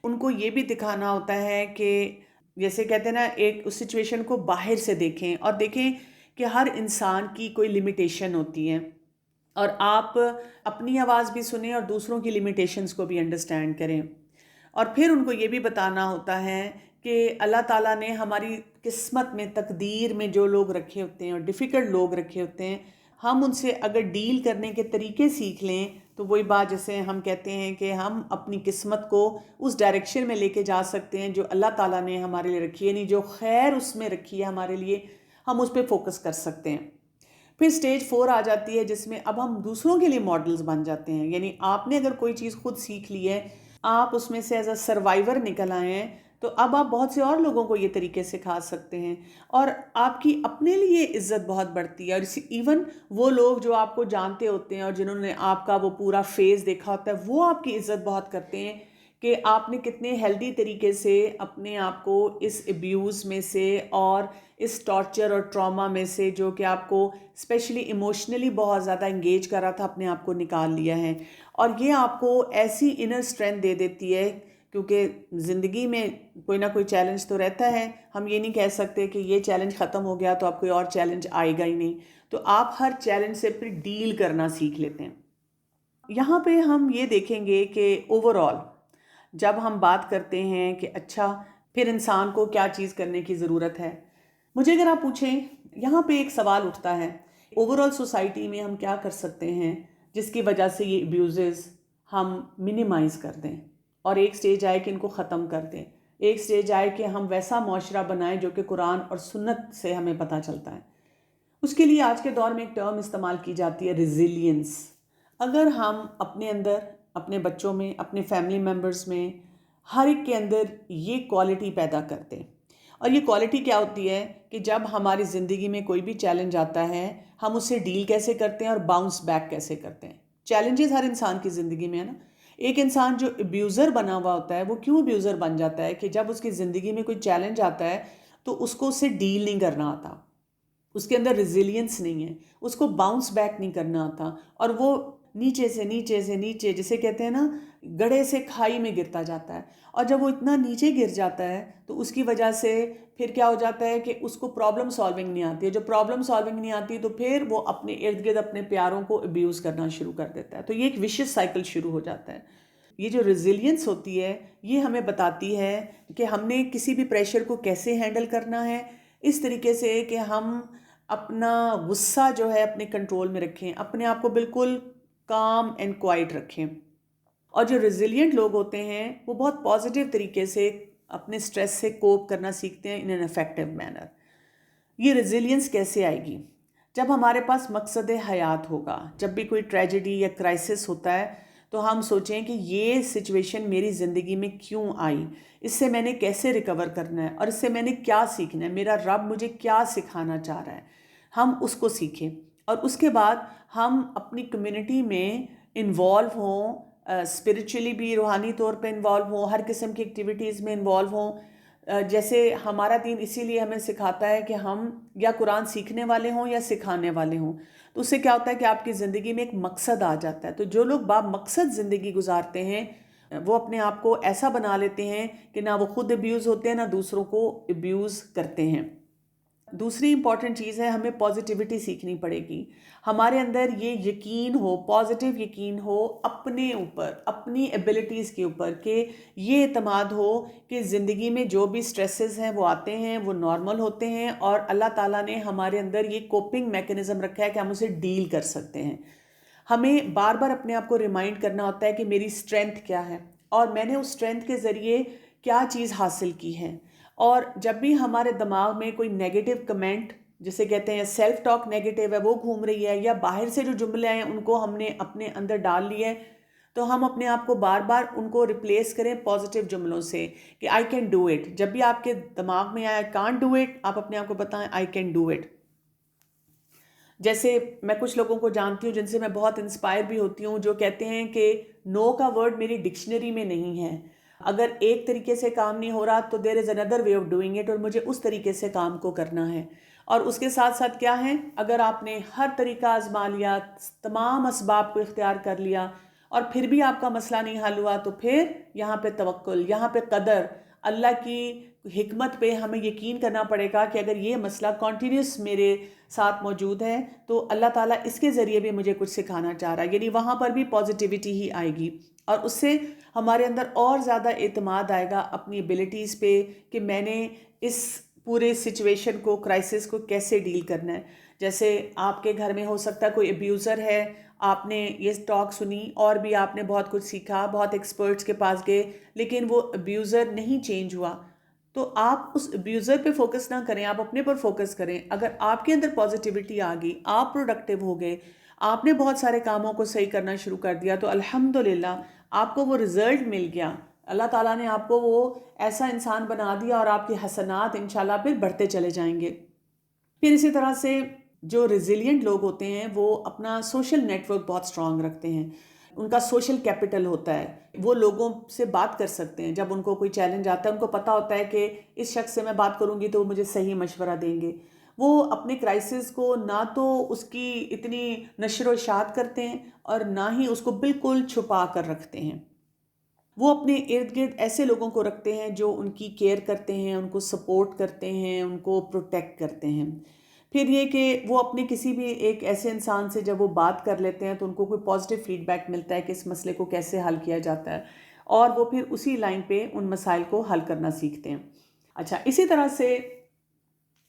ان کو یہ بھی دکھانا ہوتا ہے کہ جیسے کہتے ہیں نا، ایک اس سچویشن کو باہر سے دیکھیں اور دیکھیں کہ ہر انسان کی کوئی لمیٹیشن ہوتی ہے، اور آپ اپنی آواز بھی سنیں اور دوسروں کی لمیٹیشنز کو بھی انڈرسٹینڈ کریں۔ اور پھر ان کو یہ بھی بتانا ہوتا ہے کہ اللہ تعالیٰ نے ہماری قسمت میں، تقدیر میں جو لوگ رکھے ہوتے ہیں اور ڈیفیکلٹ لوگ رکھے ہوتے ہیں، ہم ان سے اگر ڈیل کرنے کے طریقے سیکھ لیں تو وہی بات جیسے ہم کہتے ہیں کہ ہم اپنی قسمت کو اس ڈائریکشن میں لے کے جا سکتے ہیں جو اللہ تعالیٰ نے ہمارے لیے رکھی ہے، یعنی جو خیر اس میں رکھی ہے ہمارے لیے، ہم اس پہ فوکس کر سکتے ہیں۔ پھر سٹیج 4 آ جاتی ہے جس میں اب ہم دوسروں کے لیے ماڈلز بن جاتے ہیں، یعنی آپ نے اگر کوئی چیز خود سیکھ لی ہے، آپ اس میں سے ایز اے سروائیور نکل آئے ہیں، تو اب آپ بہت سے اور لوگوں کو یہ طریقے سکھا سکتے ہیں، اور آپ کی اپنے لیے عزت بہت بڑھتی ہے، اور ایون وہ لوگ جو آپ کو جانتے ہوتے ہیں اور جنہوں نے آپ کا وہ پورا فیز دیکھا ہوتا ہے، وہ آپ کی عزت بہت کرتے ہیں کہ آپ نے کتنے ہیلدی طریقے سے اپنے آپ کو اس ابیوز میں سے اور اس ٹارچر اور ٹراما میں سے، جو کہ آپ کو اسپیشلی ایموشنلی بہت زیادہ انگیج کر رہا تھا، اپنے آپ کو نکال لیا ہے۔ اور یہ آپ کو ایسی انر اسٹرینتھ دے دیتی ہے، کیونکہ زندگی میں کوئی نہ کوئی چیلنج تو رہتا ہے، ہم یہ نہیں کہہ سکتے کہ یہ چیلنج ختم ہو گیا تو اب کوئی اور چیلنج آئے گا ہی نہیں، تو آپ ہر چیلنج سے پھر ڈیل کرنا سیکھ لیتے ہیں۔ یہاں پہ ہم یہ دیکھیں گے کہ اوور آل جب ہم بات کرتے ہیں کہ اچھا پھر انسان کو کیا چیز کرنے کی ضرورت ہے، مجھے اگر آپ پوچھیں، یہاں پہ ایک سوال اٹھتا ہے، اوور آل سوسائٹی میں ہم کیا کر سکتے ہیں جس کی وجہ سے یہ ابیوزز ہم منیمائز کر دیں، اور ایک سٹیج آئے کہ ان کو ختم کر دیں، ایک سٹیج آئے کہ ہم ویسا معاشرہ بنائیں جو کہ قرآن اور سنت سے ہمیں پتہ چلتا ہے۔ اس کے لیے آج کے دور میں ایک ٹرم استعمال کی جاتی ہے، ریزیلینس۔ اگر ہم اپنے اندر، اپنے بچوں میں، اپنے فیملی ممبرز میں، ہر ایک کے اندر یہ کوالٹی پیدا کرتے ہیں، اور یہ کوالٹی کیا ہوتی ہے کہ جب ہماری زندگی میں کوئی بھی چیلنج آتا ہے، ہم اس سے ڈیل کیسے کرتے ہیں اور باؤنس بیک کیسے کرتے ہیں۔ چیلنجز ہر انسان کی زندگی میں ہے نا۔ ایک انسان جو ابیوزر بنا ہوا ہوتا ہے، وہ کیوں ابیوزر بن جاتا ہے کہ جب اس کی زندگی میں کوئی چیلنج آتا ہے تو اس کو اس سے ڈیل نہیں کرنا آتا، اس کے اندر ریزیلینس نہیں ہے، اس کو باؤنس بیک نہیں کرنا آتا، اور وہ نیچے سے نیچے سے نیچے، جسے کہتے ہیں نا، گڑھے سے کھائی میں گرتا جاتا ہے، اور جب وہ اتنا نیچے گر جاتا ہے تو اس کی وجہ سے پھر کیا ہو جاتا ہے کہ اس کو پرابلم سالونگ نہیں آتی ہے، جو پرابلم سالونگ نہیں آتی تو پھر وہ اپنے ارد گرد اپنے پیاروں کو ابیوز کرنا شروع کر دیتا ہے، تو یہ ایک ویشیس سائیکل شروع ہو جاتا ہے۔ یہ جو ریزیلینس ہوتی ہے، یہ ہمیں بتاتی ہے کہ ہم نے کسی بھی پریشر کو کیسے ہینڈل کرنا ہے، اس طریقے سے کہ ہم اپنا غصہ جو ہے اپنے کنٹرول میں رکھیں، اپنے آپ کو بالکل کام اینڈ کوائٹ رکھیں۔ اور جو ریزیلینٹ لوگ ہوتے ہیں وہ بہت پازیٹیو طریقے سے اپنے سٹریس سے کوپ کرنا سیکھتے ہیں ان این افیکٹو مینر۔ یہ ریزیلینس کیسے آئے گی؟ جب ہمارے پاس مقصد حیات ہوگا، جب بھی کوئی ٹریجڈی یا کرائسس ہوتا ہے تو ہم سوچیں کہ یہ سچویشن میری زندگی میں کیوں آئی، اس سے میں نے کیسے ریکور کرنا ہے، اور اس سے میں نے کیا سیکھنا ہے، میرا رب مجھے کیا سکھانا چاہ رہا ہے، ہم اس کو سیکھیں، اور اس کے بعد ہم اپنی کمیونٹی میں انوالو ہوں، اسپرچولی بھی، روحانی طور پہ انوالو ہوں، ہر قسم کی ایکٹیویٹیز میں انوالو ہوں۔ جیسے ہمارا دین اسی لیے ہمیں سکھاتا ہے کہ ہم یا قرآن سیکھنے والے ہوں یا سکھانے والے ہوں، تو اس سے کیا ہوتا ہے کہ آپ کی زندگی میں ایک مقصد آ جاتا ہے، تو جو لوگ با مقصد زندگی گزارتے ہیں وہ اپنے آپ کو ایسا بنا لیتے ہیں کہ نہ وہ خود ابیوز ہوتے ہیں، نہ دوسروں کو ابیوز کرتے ہیں۔ دوسری امپورٹنٹ چیز ہے، ہمیں پازیٹیوٹی سیکھنی پڑے گی، ہمارے اندر یہ یقین ہو، پازیٹیو یقین ہو اپنے اوپر، اپنی ایبلٹیز کے اوپر، کہ یہ اعتماد ہو کہ زندگی میں جو بھی سٹریسز ہیں وہ آتے ہیں، وہ نارمل ہوتے ہیں، اور اللہ تعالیٰ نے ہمارے اندر یہ کوپنگ میکنزم رکھا ہے کہ ہم اسے ڈیل کر سکتے ہیں۔ ہمیں بار بار اپنے آپ کو ریمائنڈ کرنا ہوتا ہے کہ میری اسٹرینتھ کیا ہے، اور میں نے اس اسٹرینتھ کے ذریعے کیا چیز حاصل کی ہے۔ اور جب بھی ہمارے دماغ میں کوئی نیگیٹو کمنٹ، جسے کہتے ہیں سیلف ٹاک نیگیٹو ہے، وہ گھوم رہی ہے، یا باہر سے جو جملے ہیں ان کو ہم نے اپنے اندر ڈال لیے، تو ہم اپنے آپ کو بار بار ان کو ریپلیس کریں پازیٹیو جملوں سے کہ آئی کین ڈو اٹ۔ جب بھی آپ کے دماغ میں آئے آئی کانٹ ڈو اٹ، آپ اپنے آپ کو بتائیں آئی کین ڈو اٹ۔ جیسے میں کچھ لوگوں کو جانتی ہوں جن سے میں بہت انسپائر بھی ہوتی ہوں، جو کہتے ہیں کہ نو کا ورڈ میری ڈکشنری میں نہیں ہے، اگر ایک طریقے سے کام نہیں ہو رہا تو دیر از اندر وے آف ڈوئنگ اٹ، اور مجھے اس طریقے سے کام کو کرنا ہے۔ اور اس کے ساتھ ساتھ کیا ہے، اگر آپ نے ہر طریقہ آزما لیا، تمام اسباب کو اختیار کر لیا، اور پھر بھی آپ کا مسئلہ نہیں حل ہوا تو پھر یہاں پہ توکل، یہاں پہ قدر، اللہ کی حکمت پہ ہمیں یقین کرنا پڑے گا کہ اگر یہ مسئلہ کنٹینیوس میرے ساتھ موجود ہے تو اللہ تعالیٰ اس کے ذریعے بھی مجھے کچھ سکھانا چاہ رہا ہے، یعنی وہاں پر بھی پازیٹیوٹی ہی آئے گی، اور اس سے ہمارے اندر اور زیادہ اعتماد آئے گا اپنی ایبلٹیز پہ کہ میں نے اس پورے سچویشن کو، کرائسس کو کیسے ڈیل کرنا ہے۔ جیسے آپ کے گھر میں ہو سکتا ہے کوئی ابیوزر ہے، آپ نے یہ ٹاک سنی اور بھی آپ نے بہت کچھ سیکھا، بہت ایکسپرٹس کے پاس گئے، لیکن وہ ابیوزر نہیں چینج ہوا، تو آپ اس ابیوزر پہ فوکس نہ کریں، آپ اپنے پر فوکس کریں۔ اگر آپ کے اندر پازیٹیوٹی آ گئی، آپ پروڈکٹیو ہو گئے، آپ نے بہت سارے کاموں کو صحیح کرنا شروع کر دیا، تو الحمدللہ آپ کو وہ رزلٹ مل گیا، اللہ تعالیٰ نے آپ کو وہ ایسا انسان بنا دیا، اور آپ کی حسنات انشاءاللہ پھر بڑھتے چلے جائیں گے۔ پھر اسی طرح سے جو ریزیلینٹ لوگ ہوتے ہیں وہ اپنا سوشل نیٹ ورک بہت اسٹرانگ رکھتے ہیں، ان کا سوشل کیپٹل ہوتا ہے، وہ لوگوں سے بات کر سکتے ہیں جب ان کو کوئی چیلنج آتا ہے، ان کو پتہ ہوتا ہے کہ اس شخص سے میں بات کروں گی تو وہ مجھے صحیح مشورہ دیں گے۔ وہ اپنے کرائسس کو نہ تو اس کی اتنی نشر و اشاعت کرتے ہیں اور نہ ہی اس کو بالکل چھپا کر رکھتے ہیں، وہ اپنے ارد گرد ایسے لوگوں کو رکھتے ہیں جو ان کی کیئر کرتے ہیں، ان کو سپورٹ کرتے ہیں، ان کو پروٹیکٹ کرتے ہیں۔ پھر یہ کہ وہ اپنے کسی بھی ایک ایسے انسان سے جب وہ بات کر لیتے ہیں تو ان کو کوئی پازیٹیو فیڈ بیک ملتا ہے کہ اس مسئلے کو کیسے حل کیا جاتا ہے، اور وہ پھر اسی لائن پہ ان مسائل کو حل کرنا سیکھتے ہیں۔ اچھا، اسی طرح سے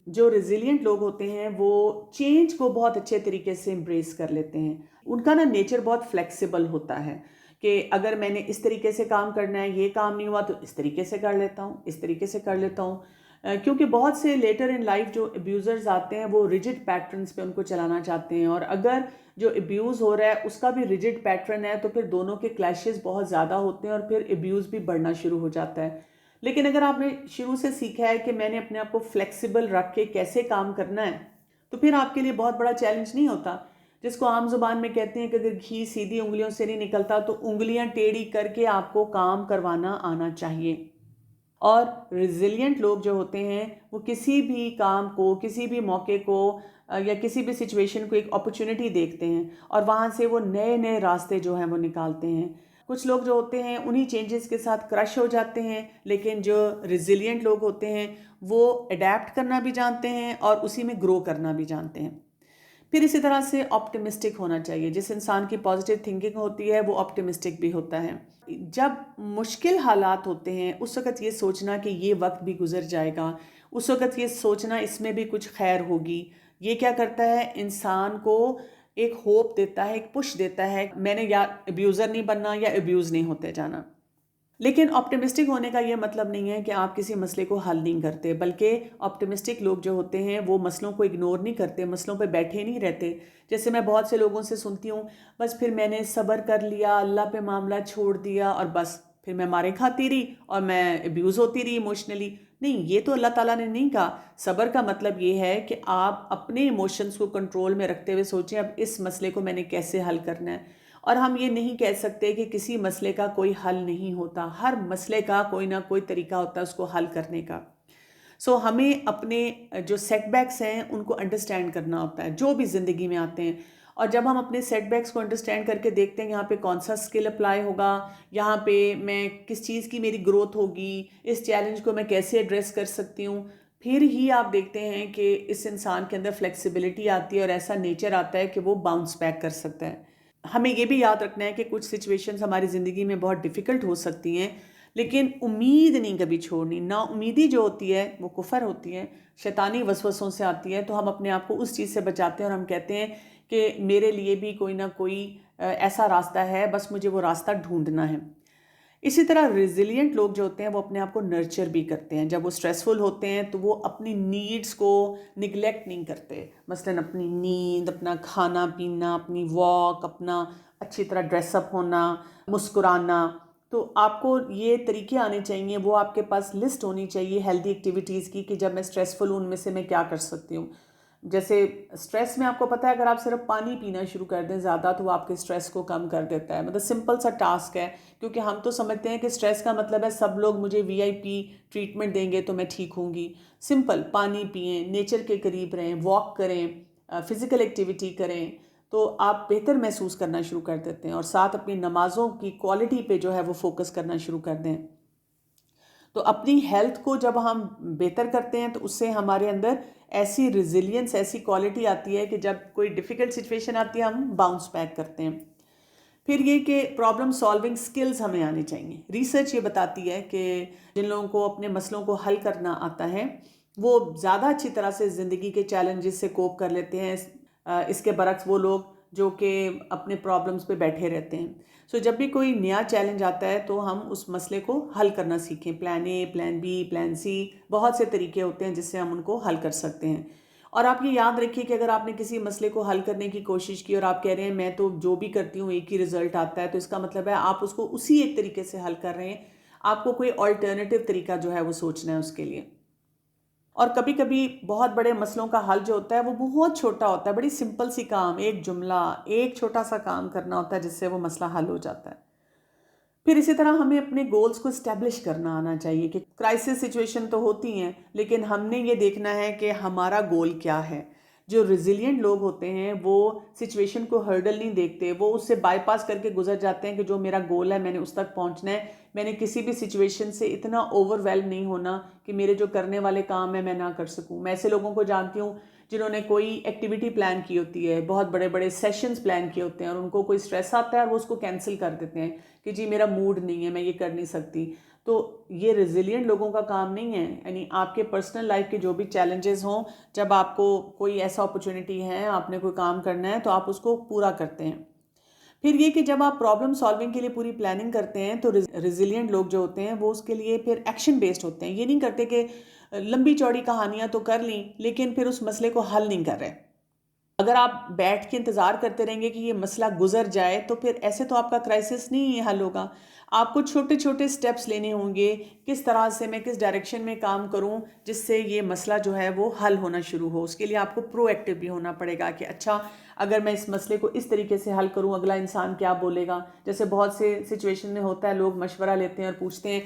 جو ریزیلینٹ لوگ ہوتے ہیں وہ چینج کو بہت اچھے طریقے سے امبریس کر لیتے ہیں، ان کا نا نیچر بہت فلیکسیبل ہوتا ہے کہ اگر میں نے اس طریقے سے کام کرنا ہے، یہ کام نہیں ہوا تو اس طریقے سے کر لیتا ہوں، اس طریقے سے کر لیتا ہوں، کیونکہ بہت سے لیٹر ان لائف جو ابیوزرز آتے ہیں وہ ریجڈ پیٹرنز پہ ان کو چلانا چاہتے ہیں، اور اگر جو ابیوز ہو رہا ہے اس کا بھی ریجڈ پیٹرن ہے تو پھر دونوں کے کلیشز بہت زیادہ ہوتے ہیں اور پھر ابیوز بھی بڑھنا شروع ہو جاتا ہے۔ لیکن اگر آپ نے شروع سے سیکھا ہے کہ میں نے اپنے آپ کو فلیکسیبل رکھ کے کیسے کام کرنا ہے، تو پھر آپ کے لیے بہت بڑا چیلنج نہیں ہوتا، جس کو عام زبان میں کہتے ہیں کہ اگر گھی سیدھی انگلیوں سے نہیں نکلتا تو انگلیاں ٹیڑھی کر کے آپ کو کام کروانا آنا چاہیے۔ اور ریزیلینٹ لوگ جو ہوتے ہیں وہ کسی بھی کام کو، کسی بھی موقع کو یا کسی بھی سچویشن کو ایک اپرچونٹی دیکھتے ہیں، اور وہاں سے وہ نئے نئے راستے جو ہیں وہ نکالتے ہیں۔ کچھ لوگ جو ہوتے ہیں انہی چینجز کے ساتھ کرش ہو جاتے ہیں، لیکن جو ریزیلینٹ لوگ ہوتے ہیں وہ اڈیپٹ کرنا بھی جانتے ہیں اور اسی میں گرو کرنا بھی جانتے ہیں۔ پھر اسی طرح سے آپٹیمسٹک ہونا چاہیے، جس انسان کی پازیٹیو تھنکنگ ہوتی ہے وہ آپٹیمسٹک بھی ہوتا ہے۔ جب مشکل حالات ہوتے ہیں اس وقت یہ سوچنا کہ یہ وقت بھی گزر جائے گا، اس وقت یہ سوچنا اس میں بھی کچھ خیر ہوگی، یہ کیا کرتا ہے، انسان کو ایک ہوپ دیتا ہے، ایک پش دیتا ہے، میں نے یا ابیوزر نہیں بننا یا ابیوز نہیں ہوتے جانا۔ لیکن آپٹیمسٹک ہونے کا یہ مطلب نہیں ہے کہ آپ کسی مسئلے کو حل نہیں کرتے، بلکہ آپٹیمسٹک لوگ جو ہوتے ہیں وہ مسئلوں کو اگنور نہیں کرتے، مسئلوں پہ بیٹھے نہیں رہتے۔ جیسے میں بہت سے لوگوں سے سنتی ہوں، بس پھر میں نے صبر کر لیا، اللہ پہ معاملہ چھوڑ دیا، اور بس پھر میں مارے کھاتی رہی اور میں ابیوز ہوتی رہی ایموشنلی۔ نہیں، یہ تو اللہ تعالیٰ نے نہیں کہا۔ صبر کا مطلب یہ ہے کہ آپ اپنے ایموشنز کو کنٹرول میں رکھتے ہوئے سوچیں اب اس مسئلے کو میں نے کیسے حل کرنا ہے۔ اور ہم یہ نہیں کہہ سکتے کہ کسی مسئلے کا کوئی حل نہیں ہوتا، ہر مسئلے کا کوئی نہ کوئی طریقہ ہوتا ہے اس کو حل کرنے کا۔ سو ہمیں اپنے جو سیٹ بیکس ہیں ان کو انڈرسٹینڈ کرنا ہوتا ہے جو بھی زندگی میں آتے ہیں، اور جب ہم اپنے سیٹ بیکس کو انڈرسٹینڈ کر کے دیکھتے ہیں یہاں پہ کون سا اسکل اپلائی ہوگا، یہاں پہ میں کس چیز کی میری گروتھ ہوگی، اس چیلنج کو میں کیسے ایڈریس کر سکتی ہوں، پھر ہی آپ دیکھتے ہیں کہ اس انسان کے اندر فلیکسیبلٹی آتی ہے اور ایسا نیچر آتا ہے کہ وہ باؤنس بیک کر سکتا ہے۔ ہمیں یہ بھی یاد رکھنا ہے کہ کچھ سچویشنز ہماری زندگی میں بہت ڈیفیکلٹ ہو سکتی ہیں، لیکن امید نہیں کبھی چھوڑنی۔ نا امیدی جو ہوتی ہے وہ کفر ہوتی ہے، شیطانی وسوسوں سے آتی ہے، تو ہم اپنے آپ کو اس چیز سے بچاتے ہیں اور ہم کہتے ہیں کہ میرے لیے بھی کوئی نہ کوئی ایسا راستہ ہے، بس مجھے وہ راستہ ڈھونڈنا ہے۔ اسی طرح ریزیلینٹ لوگ جو ہوتے ہیں وہ اپنے آپ کو نرچر بھی کرتے ہیں، جب وہ سٹریسفل ہوتے ہیں تو وہ اپنی نیڈز کو نگلیکٹ نہیں کرتے، مثلاً اپنی نیند، اپنا کھانا پینا، اپنی واک، اپنا اچھی طرح ڈریس اپ ہونا، مسکرانا۔ تو آپ کو یہ طریقے آنے چاہیے، وہ آپ کے پاس لسٹ ہونی چاہیے ہیلدی ایکٹیویٹیز کی کہ جب میں سٹریسفل ہوں ان میں سے میں کیا کر سکتی ہوں۔ جیسے سٹریس میں آپ کو پتہ ہے اگر آپ صرف پانی پینا شروع کر دیں زیادہ تو وہ آپ کے سٹریس کو کم کر دیتا ہے، مطلب سمپل سا ٹاسک ہے، کیونکہ ہم تو سمجھتے ہیں کہ سٹریس کا مطلب ہے سب لوگ مجھے VIP ٹریٹمنٹ دیں گے تو میں ٹھیک ہوں گی۔ سمپل پانی پئیں، نیچر کے قریب رہیں، واک کریں، فزیکل ایکٹیویٹی کریں، تو آپ بہتر محسوس کرنا شروع کر دیتے ہیں، اور ساتھ اپنی نمازوں کی کوالٹی پہ جو ہے وہ فوکس کرنا شروع کر دیں۔ تو اپنی ہیلتھ کو جب ہم بہتر کرتے ہیں تو اس سے ہمارے اندر ایسی ریزیلینس، ایسی کوالٹی آتی ہے کہ جب کوئی ڈیفیکلٹ سچویشن آتی ہے ہم باؤنس بیک کرتے ہیں۔ پھر یہ کہ پرابلم سالونگ سکلز ہمیں آنے چاہیے۔ ریسرچ یہ بتاتی ہے کہ جن لوگوں کو اپنے مسئلوں کو حل کرنا آتا ہے وہ زیادہ اچھی طرح سے زندگی کے چیلنجز سے کوپ کر لیتے ہیں، اس کے برعکس وہ لوگ جو کہ اپنے پرابلمز پہ بیٹھے رہتے ہیں۔ سو جب بھی کوئی نیا چیلنج آتا ہے تو ہم اس مسئلے کو حل کرنا سیکھیں۔ Plan a, plan be, plan سی، بہت سے طریقے ہوتے ہیں جس سے ہم ان کو حل کر سکتے ہیں۔ اور آپ یہ یاد رکھیے کہ اگر آپ نے کسی مسئلے کو حل کرنے کی کوشش کی اور آپ کہہ رہے ہیں میں تو جو بھی کرتی ہوں ایک ہی رزلٹ آتا ہے، تو اس کا مطلب ہے آپ اس کو اسی ایک طریقے سے حل کر رہے ہیں، آپ کو کوئی آلٹرنیٹیو طریقہ جو ہے وہ سوچنا ہے اس کے لیے۔ اور کبھی کبھی بہت بڑے مسئلوں کا حل جو ہوتا ہے وہ بہت چھوٹا ہوتا ہے، بڑی سمپل سی کام، ایک جملہ، ایک چھوٹا سا کام کرنا ہوتا ہے جس سے وہ مسئلہ حل ہو جاتا ہے۔ پھر اسی طرح ہمیں اپنے گولز کو اسٹیبلش کرنا آنا چاہیے کہ کرائسس سچویشن تو ہوتی ہیں لیکن ہم نے یہ دیکھنا ہے کہ ہمارا گول کیا ہے۔ جو ریزیلینٹ لوگ ہوتے ہیں وہ سچویشن کو ہرڈل نہیں دیکھتے، وہ اس سے بائی پاس کر کے گزر جاتے ہیں کہ جو میرا گول ہے میں نے اس تک پہنچنا ہے، میں نے کسی بھی سچویشن سے اتنا اوور ویلم نہیں ہونا کہ میرے جو کرنے والے کام ہیں میں نہ کر سکوں۔ میں ایسے لوگوں کو جانتی ہوں جنہوں نے کوئی ایکٹیویٹی پلان کی ہوتی ہے، بہت بڑے بڑے سیشنز پلان کیے ہوتے ہیں، اور ان کو کوئی سٹریس آتا ہے اور وہ اس کو کینسل کر دیتے ہیں کہ جی میرا موڈ نہیں ہے، میں یہ کر نہیں سکتی۔ تو یہ ریزیلینٹ لوگوں کا کام نہیں ہے۔ یعنی آپ کے پرسنل لائف کے جو بھی چیلنجز ہوں، جب آپ کو کوئی ایسا اپرچونٹی ہے، آپ نے کوئی کام کرنا ہے تو آپ اس کو پورا کرتے ہیں۔ پھر یہ کہ جب آپ پرابلم سالونگ کے لیے پوری پلاننگ کرتے ہیں تو ریزیلینٹ لوگ جو ہوتے ہیں وہ اس کے لیے پھر ایکشن بیسڈ ہوتے ہیں۔ یہ نہیں کرتے کہ لمبی چوڑی کہانیاں تو کر لیں لیکن پھر اس مسئلے کو حل نہیں کر رہے۔ اگر آپ بیٹھ کے انتظار کرتے رہیں گے کہ یہ مسئلہ گزر جائے تو پھر ایسے تو آپ کا کرائسس نہیں حل ہوگا۔ آپ کو چھوٹے چھوٹے سٹیپس لینے ہوں گے، کس طرح سے میں کس ڈائریکشن میں کام کروں جس سے یہ مسئلہ جو ہے وہ حل ہونا شروع ہو۔ اس کے لیے آپ کو پرو ایکٹیو بھی ہونا پڑے گا کہ اچھا اگر میں اس مسئلے کو اس طریقے سے حل کروں اگلا انسان کیا بولے گا۔ جیسے بہت سے سچویشن میں ہوتا ہے، لوگ مشورہ لیتے ہیں اور پوچھتے ہیں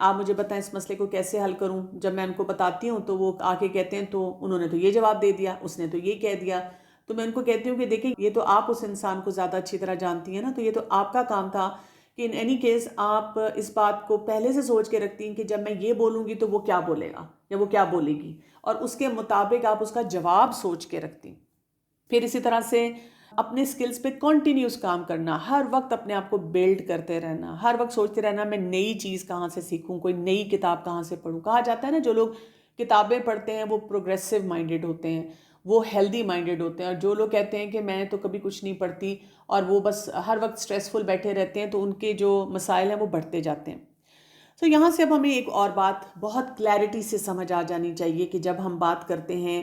آپ مجھے بتائیں اس مسئلے کو کیسے حل کروں۔ جب میں ان کو بتاتی ہوں تو وہ آ کے کہتے ہیں تو انہوں نے تو یہ جواب دے دیا، اس نے تو یہ کہہ دیا۔ تو میں ان کو کہتی ہوں کہ دیکھیں یہ تو آپ اس انسان کو زیادہ اچھی طرح جانتی ہیں نا، تو یہ تو آپ کا کام تھا کہ ان اینی کیس آپ اس بات کو پہلے سے سوچ کے رکھتی ہیں کہ جب میں یہ بولوں گی تو وہ کیا بولے گا یا وہ کیا بولے گی، اور اس کے مطابق آپ اس کا جواب سوچ کے رکھتی۔ پھر اسی طرح سے اپنے سکلز پہ کنٹینیوس کام کرنا، ہر وقت اپنے آپ کو بیلڈ کرتے رہنا، ہر وقت سوچتے رہنا میں نئی چیز کہاں سے سیکھوں، کوئی نئی کتاب کہاں سے پڑھوں۔ کہا جاتا ہے نا جو لوگ کتابیں پڑھتے ہیں وہ پروگریسو مائنڈڈ ہوتے ہیں، وہ ہیلدی مائنڈڈ ہوتے ہیں، اور جو لوگ کہتے ہیں کہ میں تو کبھی کچھ نہیں پڑھتی اور وہ بس ہر وقت سٹریسفل بیٹھے رہتے ہیں، تو ان کے جو مسائل ہیں وہ بڑھتے جاتے ہیں۔ تو یہاں سے اب ہمیں ایک اور بات بہت کلیئرٹی سے سمجھ آ جانی چاہیے کہ جب ہم بات کرتے ہیں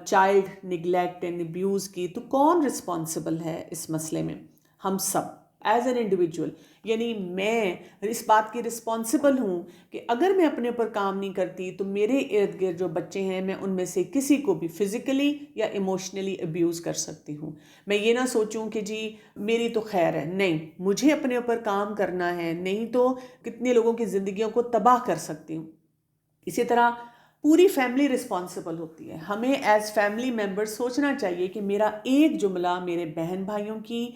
چائلڈ نگلیکٹ اینڈ ابیوز کی تو کون رسپانسبل ہے اس مسئلے میں؟ ہم سب ایز این انڈیویجول، یعنی میں اس بات کی رسپانسبل ہوں کہ اگر میں اپنے اوپر کام نہیں کرتی تو میرے ارد گرد جو بچے ہیں میں ان میں سے کسی کو بھی فزیکلی یا ایموشنلی ابیوز کر سکتی ہوں۔ میں یہ نہ سوچوں کہ جی میری تو خیر ہے، نہیں، مجھے اپنے اوپر کام کرنا ہے، نہیں تو کتنے لوگوں کی زندگیوں کو تباہ کر سکتی ہوں۔ اسی طرح پوری فیملی رسپانسبل ہوتی ہے۔ ہمیں ایز فیملی ممبر سوچنا چاہیے کہ میرا ایک جملہ میرے بہن بھائیوں کی،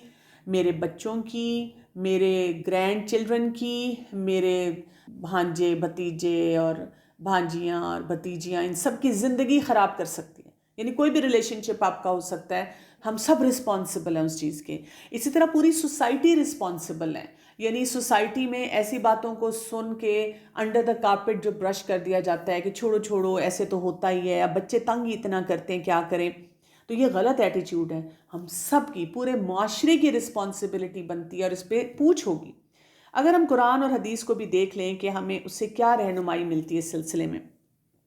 میرے بچوں کی، میرے گرینڈ چلڈرن کی، میرے بھانجے بھتیجے اور بھانجیاں اور بھتیجیاں، ان سب کی زندگی خراب کر سکتی ہے۔ یعنی کوئی بھی ریلیشن شپ آپ کا ہو سکتا ہے، ہم سب رسپانسبل ہیں اس چیز کے۔ اسی طرح پوری سوسائٹی رسپانسبل ہے، یعنی سوسائٹی میں ایسی باتوں کو سن کے انڈر دا کارپیٹ جو برش کر دیا جاتا ہے کہ چھوڑو چھوڑو ایسے تو ہوتا ہی ہے، اب بچے تنگ ہی اتنا کرتے ہیں کیا کریں، تو یہ غلط ایٹیٹیوڈ ہے۔ ہم سب کی، پورے معاشرے کی رسپانسبلٹی بنتی ہے اور اس پہ پوچھ ہوگی۔ اگر ہم قرآن اور حدیث کو بھی دیکھ لیں کہ ہمیں اس سے کیا رہنمائی ملتی ہے اس سلسلے میں،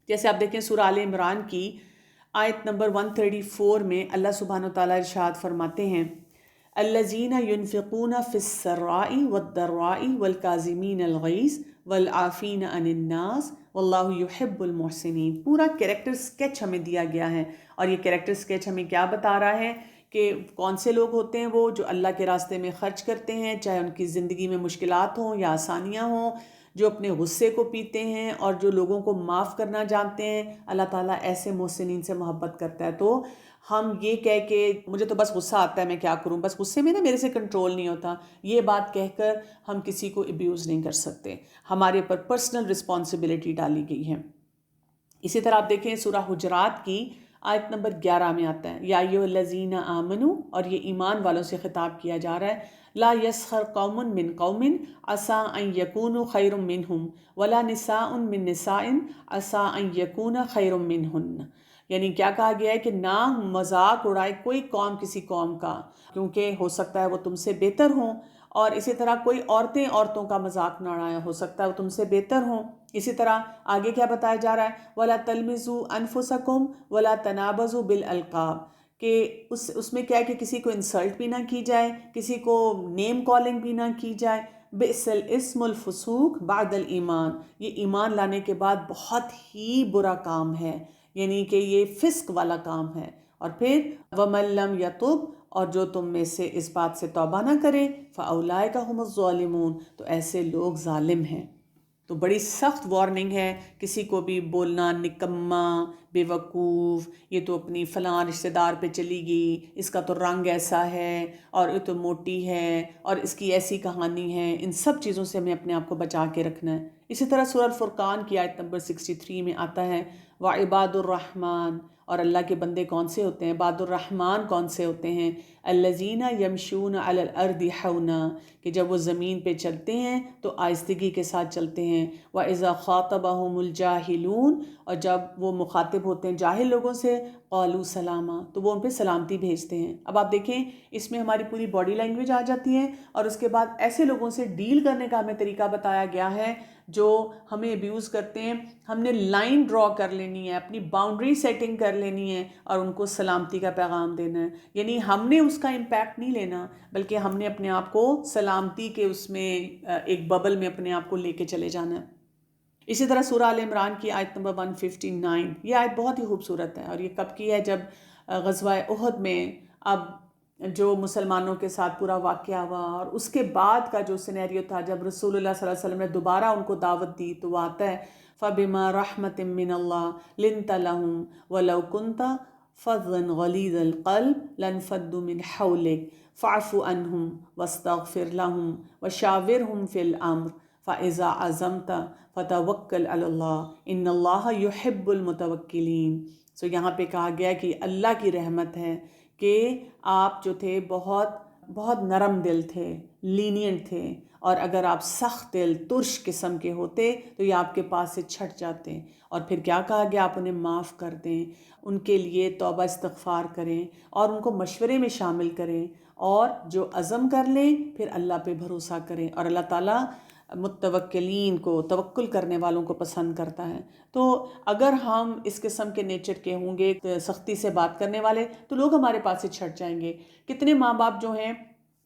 جیسے آپ دیکھیں سورہ آل عمران کی آیت نمبر 134 میں اللہ سبحانہ وتعالیٰ ارشاد فرماتے ہیں الذین ينفقون فی السراء والضراء والکاظمین الغیظ والعافین عن الناس واللہ یحب المحسنین۔ پورا کریکٹر سکیچ ہمیں دیا گیا ہے، اور یہ کریکٹر سکیچ ہمیں کیا بتا رہا ہے کہ کون سے لوگ ہوتے ہیں وہ جو اللہ کے راستے میں خرچ کرتے ہیں، چاہے ان کی زندگی میں مشکلات ہوں یا آسانیاں ہوں، جو اپنے غصے کو پیتے ہیں اور جو لوگوں کو معاف کرنا جانتے ہیں۔ اللہ تعالیٰ ایسے محسنین سے محبت کرتا ہے۔ تو ہم یہ کہہ کے مجھے تو بس غصہ آتا ہے میں کیا کروں، بس غصے میں نا میرے سے کنٹرول نہیں ہوتا، یہ بات کہہ کر ہم کسی کو ابیوز نہیں کر سکتے. ہمارے اوپر پرسنل رسپانسبلٹی ڈالی گئی ہے. اسی طرح آپ دیکھیں سورہ حجرات کی آیت نمبر 11 میں آتا ہے یا ایھا الذین آمنوا، اور یہ ایمان والوں سے خطاب کیا جا رہا ہے. لا یسخر قوم من قوم عسى ان یکونوا خیر منہم ولا نساء من نساء عسى ان یکون خیر منہن. یعنی کیا کہا گیا ہے کہ نہ مذاق اڑائے کوئی قوم کسی قوم کا، کیونکہ ہو سکتا ہے وہ تم سے بہتر ہوں. اور اسی طرح کوئی عورتیں عورتوں کا مذاق نہ اڑائیں، ہو سکتا ہے وہ تم سے بہتر ہوں. اسی طرح آگے کیا بتایا جا رہا ہے وَلَا تَلْمِزُوا أَنفُسَكُمْ وَلَا تَنَابَزُوا بِالْأَلْقَابِ، کہ اس میں کیا ہے کہ کسی کو انسلٹ بھی نہ کی جائے، کسی کو نیم کالنگ بھی نہ کی جائے. بئس الاسم الفسوق بعد الایمان، یہ ایمان لانے کے بعد بہت ہی برا کام ہے، یعنی کہ یہ فسق والا کام ہے. اور پھر وَمَن لَّمْ يَتُبْ، اور جو تم میں سے اس بات سے توبہ نہ کرے فَأُولَٰئِکَ هُمُ الظَّالِمُونَ، تو ایسے لوگ ظالم ہیں. تو بڑی سخت وارننگ ہے کسی کو بھی بولنا نکما، بے وقوف، یہ تو اپنی فلاں رشتہ دار پہ چلی گئی، اس کا تو رنگ ایسا ہے، اور یہ تو موٹی ہے، اور اس کی ایسی کہانی ہے. ان سب چیزوں سے ہمیں اپنے آپ کو بچا کے رکھنا ہے. اسی طرح سورہ الفرقان کی آیت نمبر 63 میں آتا ہے وعباد الرحمن، اور اللہ کے بندے کون سے ہوتے ہیں، عباد الرحمن کون سے ہوتے ہیں، الذین یمشون علی الارض حونا، کہ جب وہ زمین پہ چلتے ہیں تو آہستگی کے ساتھ چلتے ہیں. وَإِذَا خَاطَبَهُمُ الْجَاهِلُونَ، اور جب وہ مخاطب ہوتے ہیں جاہل لوگوں سے قَالُوا سَلَامًا، تو وہ ان پہ سلامتی بھیجتے ہیں. اب آپ دیکھیں اس میں ہماری پوری باڈی لینگویج آ جاتی ہے، اور اس کے بعد ایسے لوگوں سے ڈیل کرنے کا ہمیں طریقہ بتایا گیا ہے جو ہمیں ابیوز کرتے ہیں. ہم نے لائن ڈرا کر لینی ہے، اپنی باؤنڈری سیٹنگ کر لینی ہے، اور ان کو سلامتی کا پیغام دینا ہے. یعنی ہم نے اس کا امپیکٹ نہیں لینا، بلکہ ہم نے اپنے آپ کو سلامتی کے اس میں ایک ببل میں اپنے آپ کو لے کے چلے جانا ہے. اسی طرح سورہ آل عمران کی آیت نمبر 159، یہ آیت بہت ہی خوبصورت ہے، اور یہ کب کی ہے، جب غزوہ احد میں اب جو مسلمانوں کے ساتھ پورا واقعہ ہوا، اور اس کے بعد کا جو سینیریو تھا جب رسول اللہ صلی اللہ علیہ وسلم نے دوبارہ ان کو دعوت دی، تو وہ آتا ہے فَبِمَا رَحْمَةٍ مِّنَ اللَّهِ لِنْتَ لَهُمْ وَلَوْ كُنْتَ فَظًّا غَلِيظَ الْقَلْبِ لَانفَضُّوا مِنْ حَوْلِكَ فَاعْفُ عَنْهُمْ وَاسْتَغْفِرْ لَهُمْ وَشَاوِرْهُمْ فِي الْأَمْرِ فَإِذَا عَزَمْتَ فَتَوَكَّلْ عَلَى اللَّهِ إِنَّ اللَّهَ يُحِبُّ الْمُتَوَكِّلِينَ. سو یہاں پہ کہا گیا کہ اللہ کی رحمت ہے کہ آپ جو تھے بہت بہت نرم دل تھے، لینینٹ تھے، اور اگر آپ سخت دل ترش قسم کے ہوتے تو یہ آپ کے پاس سے چھٹ جاتے. اور پھر کیا کہا گیا، آپ انہیں معاف کر دیں، ان کے لیے توبہ استغفار کریں، اور ان کو مشورے میں شامل کریں، اور جو عزم کر لیں پھر اللہ پہ بھروسہ کریں. اور اللہ تعالیٰ متوکلین کو، توکل کرنے والوں کو پسند کرتا ہے. تو اگر ہم اس قسم کے نیچر کے ہوں گے، سختی سے بات کرنے والے، تو لوگ ہمارے پاس سے چھٹ جائیں گے. کتنے ماں باپ جو ہیں،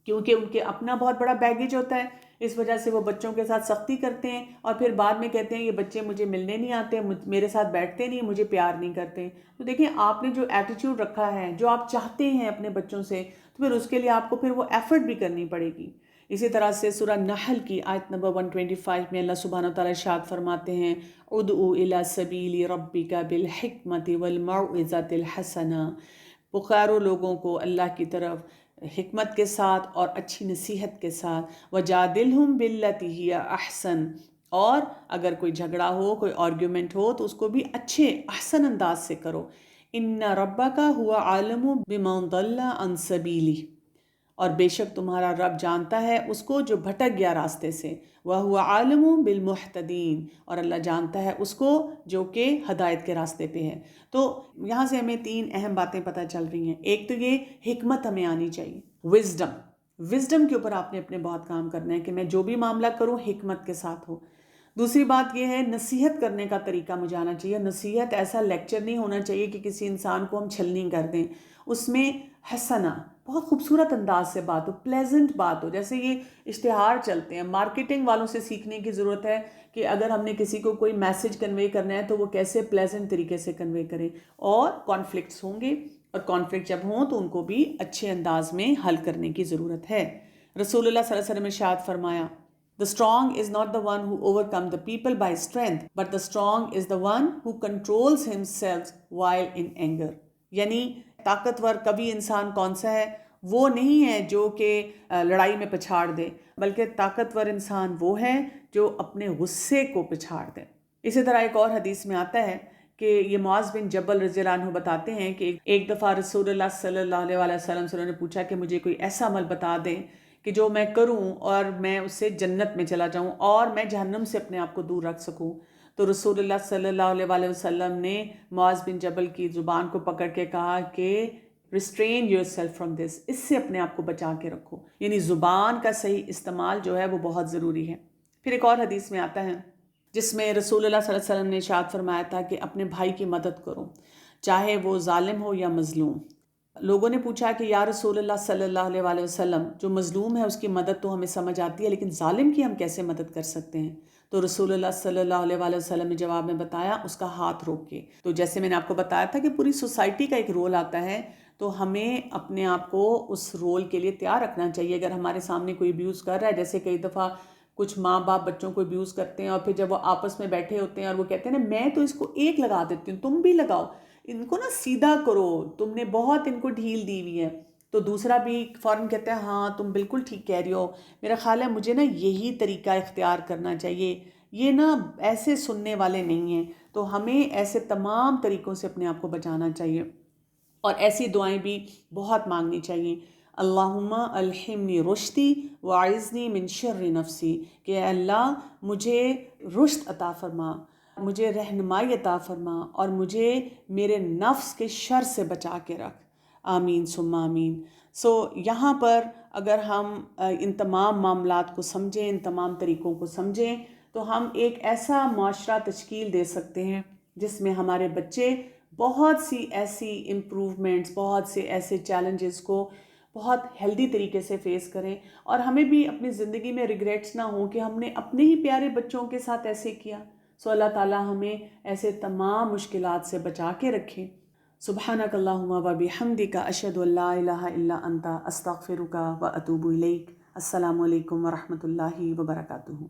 کیونکہ ان کے اپنا بہت بڑا بیگیج ہوتا ہے، اس وجہ سے وہ بچوں کے ساتھ سختی کرتے ہیں، اور پھر بعد میں کہتے ہیں یہ بچے مجھے ملنے نہیں آتے، میرے ساتھ بیٹھتے نہیں، مجھے پیار نہیں کرتے. تو دیکھیں آپ نے جو ایٹیٹیوڈ رکھا ہے، جو آپ چاہتے ہیں اپنے بچوں سے، تو پھر اس کے لیے آپ کو پھر وہ ایفرٹ بھی کرنی پڑے گی. اسی طرح سے سورہ نحل کی آیت نمبر 125 میں اللہ سبحانہ وتعالیٰ ارشاد فرماتے ہیں ادعو الی سبیل ربک بالحکمت والموعظۃ الحسنہ، پکارو لوگوں کو اللہ کی طرف حکمت کے ساتھ اور اچھی نصیحت کے ساتھ. وجادلہم باللتی ہی احسن، اور اگر کوئی جھگڑا ہو، کوئی آرگیومنٹ ہو، تو اس کو بھی اچھے احسن انداز سے کرو. ان ربک هو عالم بمن ضل عن سبیلہ، اور بے شک تمہارا رب جانتا ہے اس کو جو بھٹک گیا راستے سے. وَهُوَ عَالِمٌ بِالْمُحْتَدِينَ، اور اللہ جانتا ہے اس کو جو کہ ہدایت کے راستے پہ ہے. تو یہاں سے ہمیں 3 اہم باتیں پتہ چل رہی ہیں. ایک تو یہ حکمت ہمیں آنی چاہیے، وزڈم کے اوپر آپ نے اپنے بہت کام کرنا ہے کہ میں جو بھی معاملہ کروں حکمت کے ساتھ ہو. دوسری بات یہ ہے نصیحت کرنے کا طریقہ مجھے آنا چاہیے. نصیحت ایسا لیکچر نہیں ہونا چاہیے کہ کسی انسان کو ہم چھلنی کر دیں. اس میں حسنہ، بہت خوبصورت انداز سے بات ہو، پلیزنٹ بات ہو. جیسے یہ اشتہار چلتے ہیں، مارکیٹنگ والوں سے سیکھنے کی ضرورت ہے کہ اگر ہم نے کسی کو کوئی میسج کنوے کرنا ہے تو وہ کیسے پلیزنٹ طریقے سے کنوے کریں. اور کانفلکٹس ہوں گے، اور کانفلکٹ جب ہوں تو ان کو بھی اچھے انداز میں حل کرنے کی ضرورت ہے. رسول اللہ صلی اللہ علیہ وسلم نے ارشاد فرمایا The strong is not the one who overcome the people by strength, but the strong is the one who controls himself while in anger. یعنی طاقتور قوی انسان کون سا ہے؟ وہ نہیں ہے جو کہ لڑائی میں پچھاڑ دے، بلکہ طاقتور انسان وہ ہے جو اپنے غصے کو پچھاڑ دے۔ اسی طرح ایک اور حدیث میں آتا ہے کہ یہ معاذ بن جبل رضی اللہ عنہ بتاتے ہیں کہ ایک دفعہ رسول اللہ صلی اللہ علیہ وسلم سے انہوں نے پوچھا کہ مجھے کوئی ایسا عمل بتا دیں کہ جو میں کروں اور میں اس سے جنت میں چلا جاؤں اور میں جہنم سے اپنے آپ کو دور رکھ سکوں۔ تو رسول اللہ صلی اللہ علیہ وسلم نے معاذ بن جبل کی زبان کو پکڑ کے کہا کہ restrain yourself from this, اس سے اپنے آپ کو بچا کے رکھو، یعنی زبان کا صحیح استعمال جو ہے وہ بہت ضروری ہے۔ پھر ایک اور حدیث میں آتا ہے جس میں رسول اللہ صلی اللہ علیہ وسلم نے ارشاد فرمایا تھا کہ اپنے بھائی کی مدد کرو، چاہے وہ ظالم ہو یا مظلوم۔ لوگوں نے پوچھا کہ یا رسول اللہ صلی اللہ علیہ وسلم، جو مظلوم ہے اس کی مدد تو ہمیں سمجھ آتی ہے، لیکن ظالم کی ہم کیسے مدد کر سکتے ہیں؟ تو رسول اللہ صلی اللہ علیہ وسلم نے جواب میں بتایا اس کا ہاتھ روک کے۔ تو جیسے میں نے آپ کو بتایا تھا کہ پوری سوسائٹی کا ایک رول آتا ہے، تو ہمیں اپنے آپ کو اس رول کے لیے تیار رکھنا چاہیے۔ اگر ہمارے سامنے کوئی ابیوز کر رہا ہے، جیسے کئی دفعہ کچھ ماں باپ بچوں کو ابیوز کرتے ہیں اور پھر جب وہ آپس میں بیٹھے ہوتے ہیں اور وہ کہتے ہیں نا میں تو اس کو ایک لگا دیتی ہوں، تم بھی لگاؤ، ان کو نا سیدھا کرو، تم نے بہت ان کو ڈھیل دی ہوئی ہے، تو دوسرا بھی فوراً کہتا ہے ہاں تم بالکل ٹھیک کہہ رہی ہو، میرا خیال ہے مجھے نا یہی طریقہ اختیار کرنا چاہیے، یہ نا ایسے سننے والے نہیں ہیں۔ تو ہمیں ایسے تمام طریقوں سے اپنے آپ کو بچانا چاہیے اور ایسی دعائیں بھی بہت مانگنی چاہیے۔ اللہم الہمنی رشدی وعزنی من شر نفسی، کہ اے اللہ مجھے رشد عطا فرما، مجھے رہنمائی عطا فرما اور مجھے میرے نفس کے شر سے بچا کے رکھ، آمین ثم آمین۔ یہاں پر اگر ہم ان تمام معاملات کو سمجھیں، ان تمام طریقوں کو سمجھیں، تو ہم ایک ایسا معاشرہ تشکیل دے سکتے ہیں جس میں ہمارے بچے بہت سی ایسی امپروومنٹس، بہت سے ایسے چیلنجز کو بہت ہیلدی طریقے سے فیس کریں، اور ہمیں بھی اپنی زندگی میں ریگریٹس نہ ہوں کہ ہم نے اپنے ہی پیارے بچوں کے ساتھ ایسے کیا۔ اللہ تعالیٰ ہمیں ایسے تمام مشکلات سے بچا کے رکھے۔ سبحانک اللہم و بحمدک، اشہد ان لا الہ الا انت، استغفرک و اتوب الیک۔ السلام علیکم ورحمۃ اللہ وبرکاتہ۔